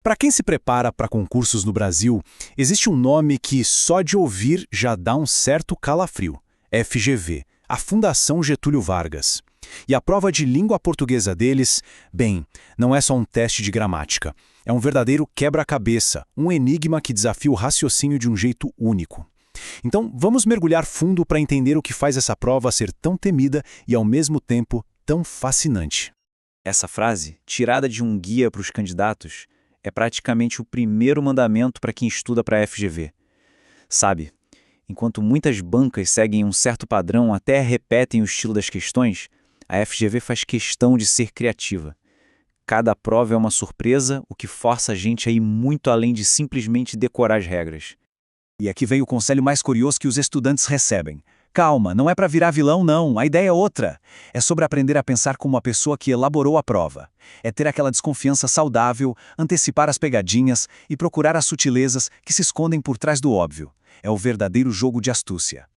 Para quem se prepara para concursos no Brasil, existe um nome que só de ouvir já dá um certo calafrio: FGV, a Fundação Getúlio Vargas. E a prova de língua portuguesa deles, bem, não é só um teste de gramática. É um verdadeiro quebra-cabeça, um enigma que desafia o raciocínio de um jeito único. Então, vamos mergulhar fundo para entender o que faz essa prova ser tão temida e, ao mesmo tempo, tão fascinante. Essa frase, tirada de um guia para os candidatos, é praticamente o primeiro mandamento para quem estuda para a FGV. Sabe, enquanto muitas bancas seguem um certo padrão, até repetem o estilo das questões, a FGV faz questão de ser criativa. Cada prova é uma surpresa, o que força a gente a ir muito além de simplesmente decorar as regras. E aqui vem o conselho mais curioso que os estudantes recebem. Calma, não é para virar vilão, não. A ideia é outra. É sobre aprender a pensar como a pessoa que elaborou a prova. É ter aquela desconfiança saudável, antecipar as pegadinhas e procurar as sutilezas que se escondem por trás do óbvio. É o verdadeiro jogo de astúcia.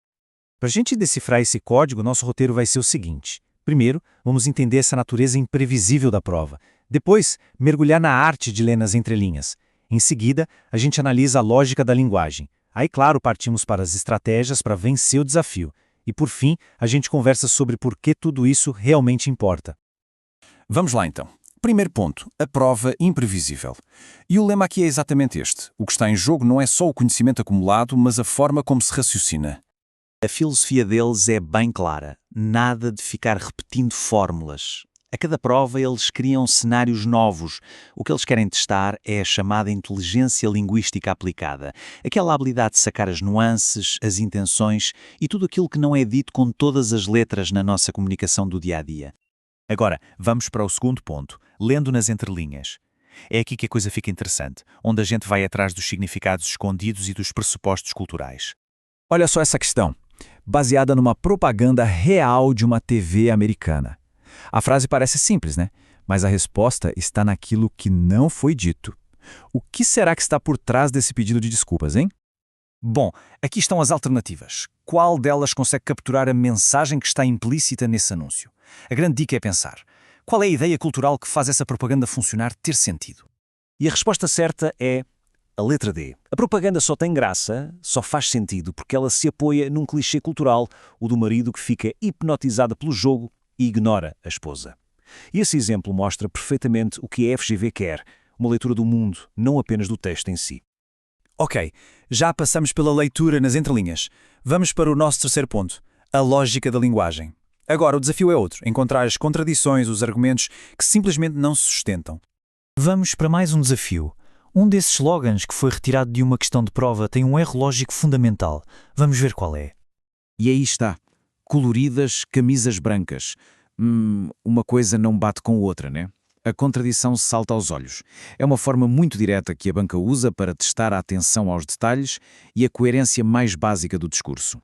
Para a gente decifrar esse código, nosso roteiro vai ser o seguinte. Primeiro, vamos entender essa natureza imprevisível da prova. Depois, mergulhar na arte de ler nas entrelinhas. Em seguida, a gente analisa a lógica da linguagem. Aí, claro, partimos para as estratégias para vencer o desafio. E, por fim, a gente conversa sobre por que tudo isso realmente importa. Vamos lá, então. Primeiro ponto, a prova imprevisível. E o lema aqui é exatamente este. O que está em jogo não é só o conhecimento acumulado, mas a forma como se raciocina. A filosofia deles é bem clara. Nada de ficar repetindo fórmulas. A cada prova eles criam cenários novos. O que eles querem testar é a chamada inteligência linguística aplicada. Aquela habilidade de sacar as nuances, as intenções e tudo aquilo que não é dito com todas as letras na nossa comunicação do dia-a-dia. Agora, vamos para o segundo ponto, lendo nas entrelinhas. É aqui que a coisa fica interessante, onde a gente vai atrás dos significados escondidos e dos pressupostos culturais. Olha só essa questão, baseada numa propaganda real de uma TV americana. A frase parece simples, né? Mas a resposta está naquilo que não foi dito. O que será que está por trás desse pedido de desculpas, hein? Bom, aqui estão as alternativas. Qual delas consegue capturar a mensagem que está implícita nesse anúncio? A grande dica é pensar. Qual é a ideia cultural que faz essa propaganda funcionar ter sentido? E a resposta certa é a letra D. A propaganda só tem graça, só faz sentido porque ela se apoia num clichê cultural, o do marido que fica hipnotizado pelo jogo e ignora a esposa. E esse exemplo mostra perfeitamente o que a FGV quer, uma leitura do mundo, não apenas do texto em si. Ok, já passamos pela leitura nas entrelinhas. Vamos para o nosso terceiro ponto, a lógica da linguagem. Agora o desafio é outro, encontrar as contradições, os argumentos que simplesmente não se sustentam. Vamos para mais um desafio. Um desses slogans que foi retirado de uma questão de prova tem um erro lógico fundamental. Vamos ver qual é. E aí está. Coloridas camisas brancas. Uma coisa não bate com outra, né? A contradição salta aos olhos. É uma forma muito direta que a banca usa para testar a atenção aos detalhes e a coerência mais básica do discurso.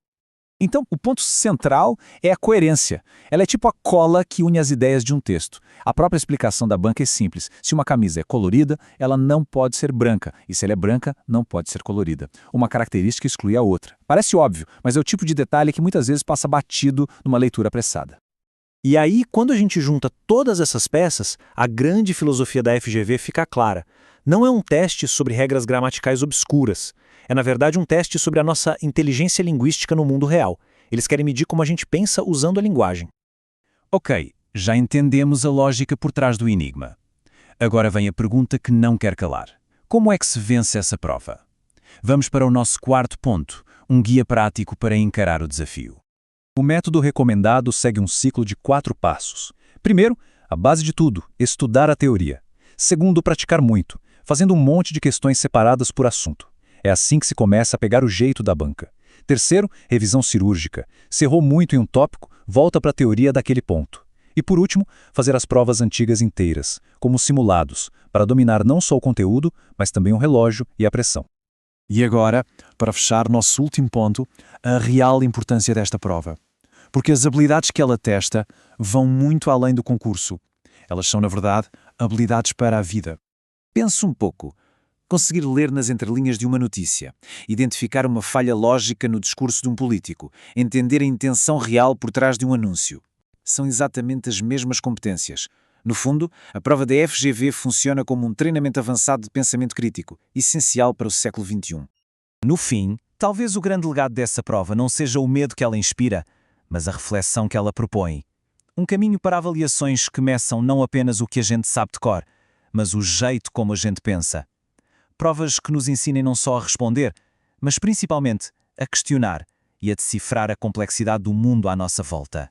Então, o ponto central é a coerência. Ela é tipo a cola que une as ideias de um texto. A própria explicação da banca é simples. Se uma camisa é colorida, ela não pode ser branca. E se ela é branca, não pode ser colorida. Uma característica exclui a outra. Parece óbvio, mas é o tipo de detalhe que muitas vezes passa batido numa leitura apressada. E aí, quando a gente junta todas essas peças, a grande filosofia da FGV fica clara. Não é um teste sobre regras gramaticais obscuras. É, na verdade, um teste sobre a nossa inteligência linguística no mundo real. Eles querem medir como a gente pensa usando a linguagem. Ok, já entendemos a lógica por trás do enigma. Agora vem a pergunta que não quer calar. Como é que se vence essa prova? Vamos para o nosso quarto ponto, um guia prático para encarar o desafio. O método recomendado segue um ciclo de 4 passos. Primeiro, a base de tudo, estudar a teoria. Segundo, praticar muito, fazendo um monte de questões separadas por assunto. É assim que se começa a pegar o jeito da banca. Terceiro, revisão cirúrgica. Se errou muito em um tópico, volta para a teoria daquele ponto. E por último, fazer as provas antigas inteiras, como simulados, para dominar não só o conteúdo, mas também o relógio e a pressão. E agora, para fechar nosso último ponto, a real importância desta prova. Porque as habilidades que ela testa vão muito além do concurso. Elas são, na verdade, habilidades para a vida. Pense um pouco. Conseguir ler nas entrelinhas de uma notícia, identificar uma falha lógica no discurso de um político, entender a intenção real por trás de um anúncio. São exatamente as mesmas competências. No fundo, a prova da FGV funciona como um treinamento avançado de pensamento crítico, essencial para o século XXI. No fim, talvez o grande legado dessa prova não seja o medo que ela inspira, mas a reflexão que ela propõe. Um caminho para avaliações que meçam não apenas o que a gente sabe de cor, mas o jeito como a gente pensa. Provas que nos ensinem não só a responder, mas principalmente a questionar e a decifrar a complexidade do mundo à nossa volta.